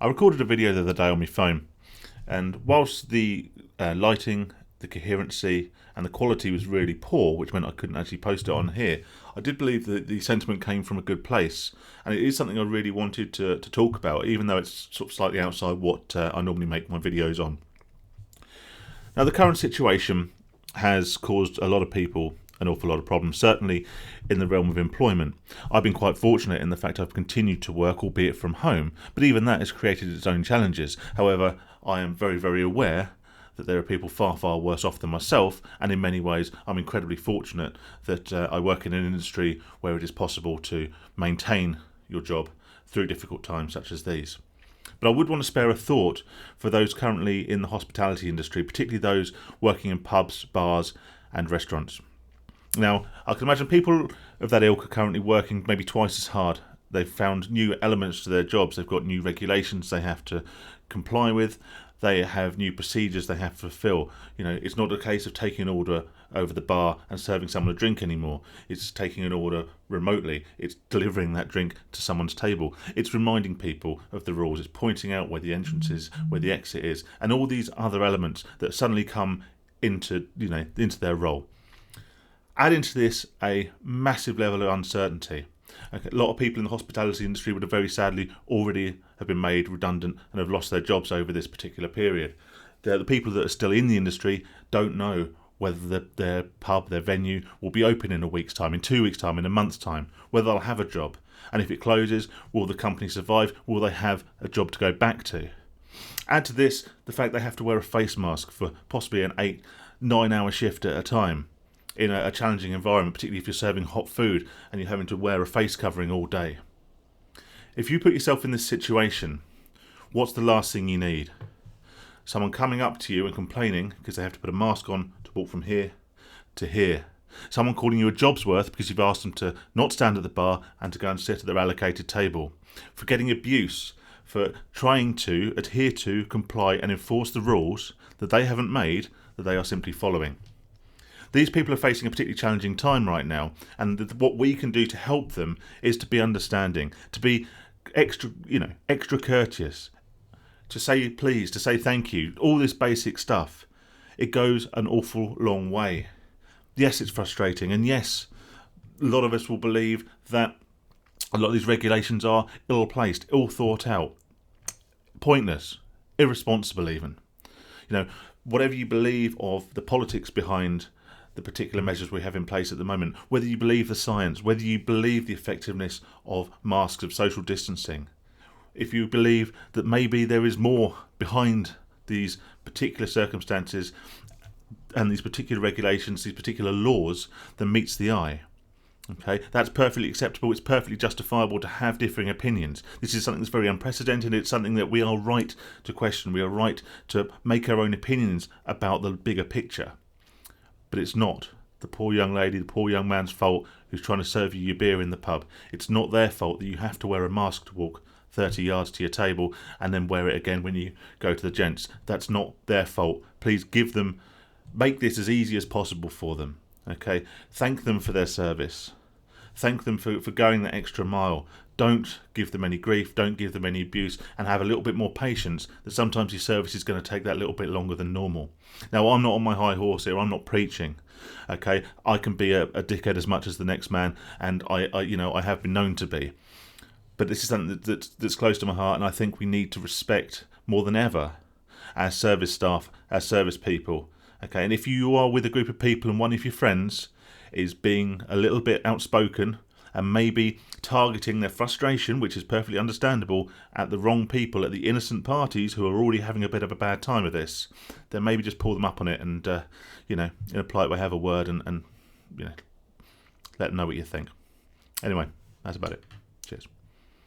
I recorded a video the other day on my phone, and whilst the lighting, the coherency, and the quality was really poor, which meant I couldn't actually post it on here, I did believe that the sentiment came from a good place, and it is something I really wanted to talk about, even though it's sort of slightly outside what I normally make my videos on. Now, the current situation has caused a lot of people an awful lot of problems, certainly in the realm of employment. I've been quite fortunate in the fact I've continued to work, albeit from home, but even that has created its own challenges. However, I am very, very aware that there are people far, far worse off than myself, and in many ways I'm incredibly fortunate that I work in an industry where it is possible to maintain your job through difficult times such as these. But I would want to spare a thought for those currently in the hospitality industry, particularly those working in pubs, bars and restaurants. Now, I can imagine people of that ilk are currently working maybe twice as hard. They've found new elements to their jobs. They've got new regulations they have to comply with. They have new procedures they have to fulfill. It's not a case of taking an order over the bar and serving someone a drink anymore. It's taking an order remotely. It's delivering that drink to someone's table. It's reminding people of the rules. It's pointing out where the entrance is, where the exit is, and all these other elements that suddenly come into their role. Add into this a massive level of uncertainty. Okay, a lot of people in the hospitality industry would have very sadly already have been made redundant and have lost their jobs over this particular period. The people that are still in the industry don't know whether their pub, their venue, will be open in a week's time, in 2 weeks' time, in a month's time, whether they'll have a job. And if it closes, will the company survive? Will they have a job to go back to? Add to this the fact they have to wear a face mask for possibly an 8-9 hour shift at a time, in a challenging environment, particularly if you're serving hot food and you're having to wear a face covering all day. If you put yourself in this situation, what's the last thing you need? Someone coming up to you and complaining because they have to put a mask on to walk from here to here. Someone calling you a job's worth because you've asked them to not stand at the bar and to go and sit at their allocated table. For getting abuse, for trying to adhere to, comply and enforce the rules that they haven't made, that they are simply following. These people are facing a particularly challenging time right now, and what we can do to help them is to be understanding, to be extra courteous, to say please, to say thank you, all this basic stuff. It goes an awful long way. Yes, it's frustrating, and yes, a lot of us will believe that a lot of these regulations are ill-placed, ill-thought out, pointless, irresponsible even. Whatever you believe of the politics behind the particular measures we have in place at the moment, whether you believe the science, whether you believe the effectiveness of masks, of social distancing, if you believe that maybe there is more behind these particular circumstances and these particular regulations, these particular laws than meets the eye, okay, that's perfectly acceptable. It's perfectly justifiable to have differing opinions. This is something that's very unprecedented. It's something that we are right to question. We are right to make our own opinions about the bigger picture. But it's not the poor young lady, the poor young man's fault who's trying to serve you your beer in the pub. It's not their fault that you have to wear a mask to walk 30 yards to your table and then wear it again when you go to the gents. That's not their fault. Please make this as easy as possible for them. Okay? Thank them for their service. Thank them for going that extra mile. Don't give them any grief, don't give them any abuse, and have a little bit more patience that sometimes your service is going to take that little bit longer than normal. Now, I'm not on my high horse here, I'm not preaching. Okay, I can be a dickhead as much as the next man, and I have been known to be. But this is something that's close to my heart, and I think we need to respect more than ever as service staff, as service people. Okay, and if you are with a group of people and one of your friends is being a little bit outspoken and maybe targeting their frustration, which is perfectly understandable, at the wrong people, at the innocent parties who are already having a bit of a bad time with this, then maybe just pull them up on it and, in a polite way, have a word and let them know what you think. Anyway, that's about it. Cheers.